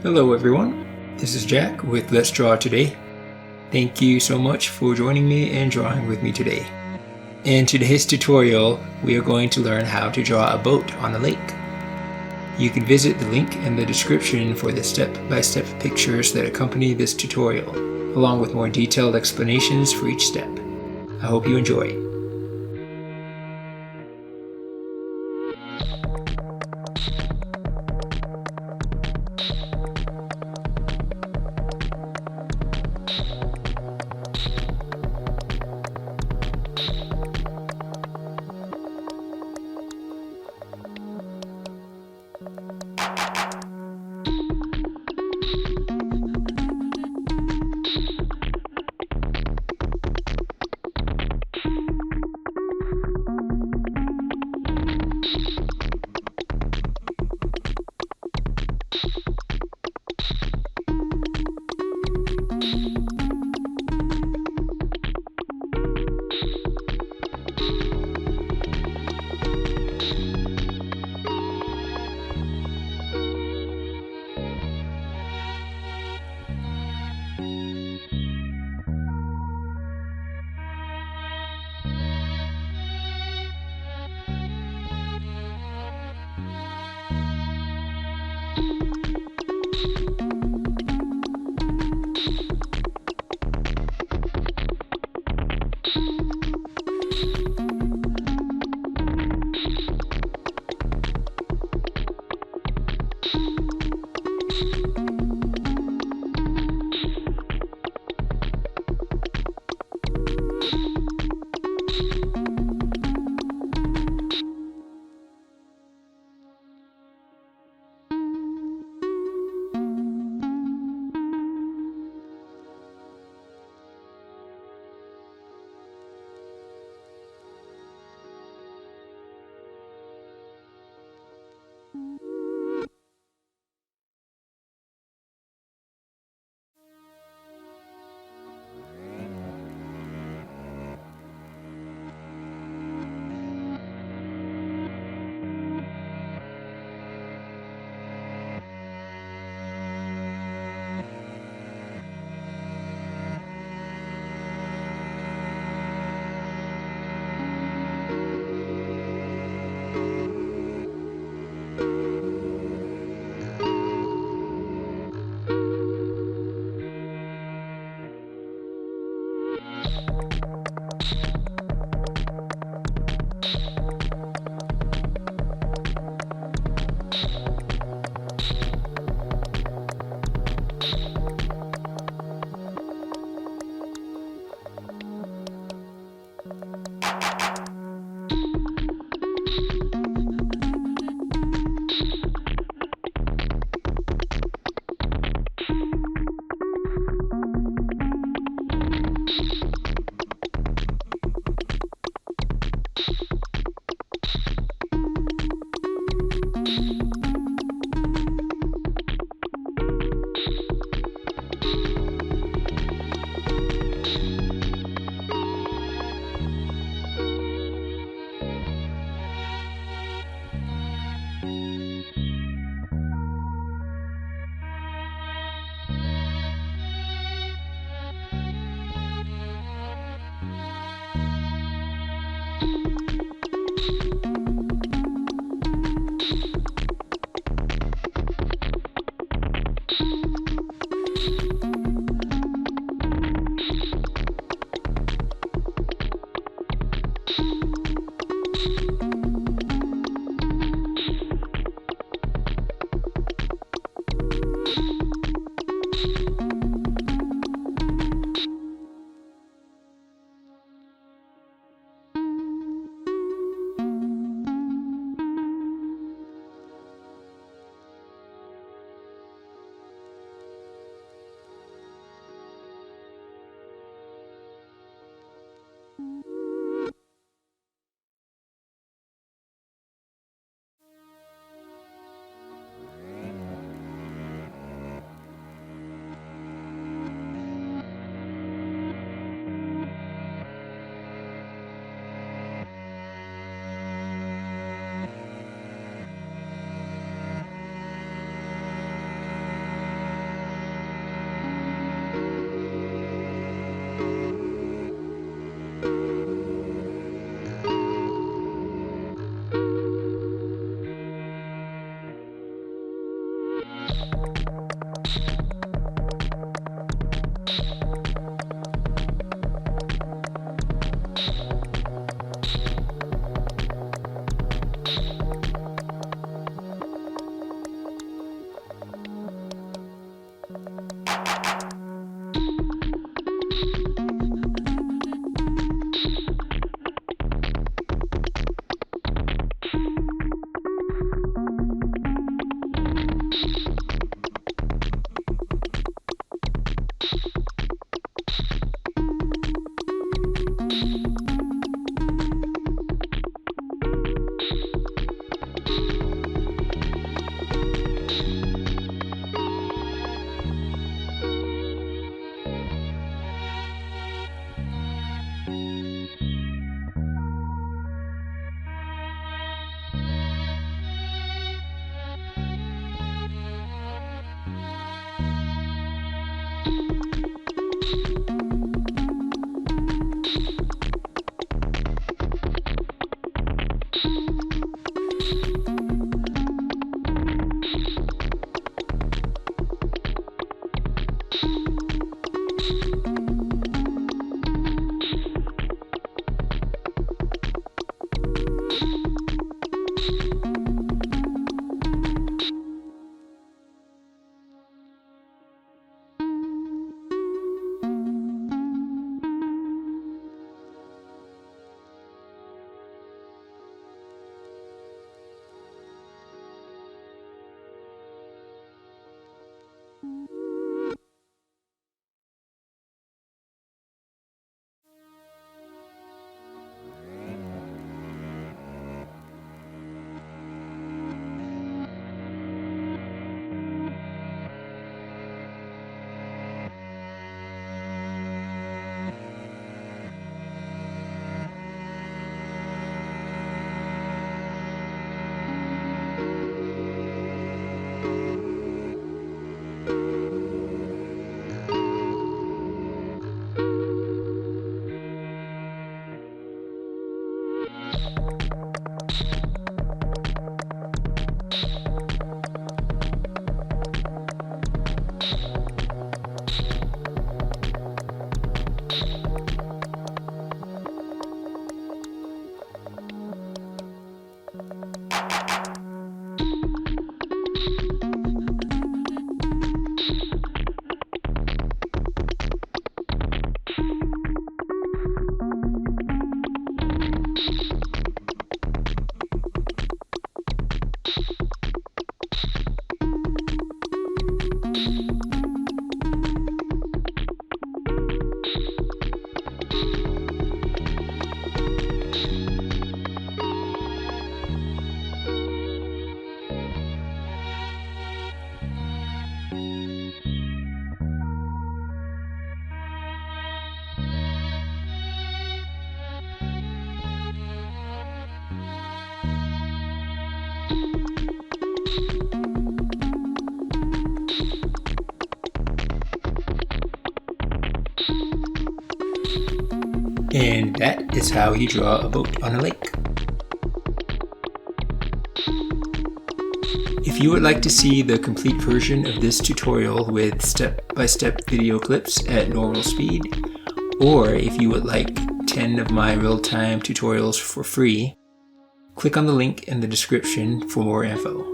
Hello everyone, this is Jack with Let's Draw Today. Thank you so much for joining me and drawing with me today. In today's tutorial, we are going to learn how to draw a boat on a lake. You can visit the link in the description for the step-by-step pictures that accompany this tutorial, along with more detailed explanations for each step. I hope you enjoy. And that is how you draw a boat on a lake. If you would like to see the complete version of this tutorial with step-by-step video clips at normal speed, or if you would like 10 of my real-time tutorials for free, click on the link in the description for more info.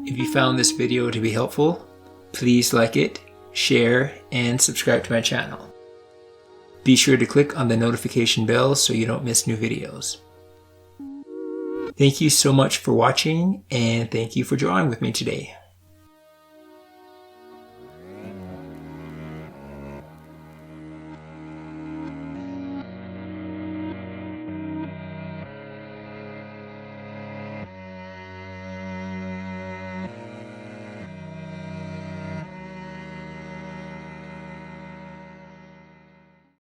If you found this video to be helpful, please like it, share, and subscribe to my channel. Be sure to click on the notification bell so you don't miss new videos. Thank you so much for watching, and thank you for drawing with me today.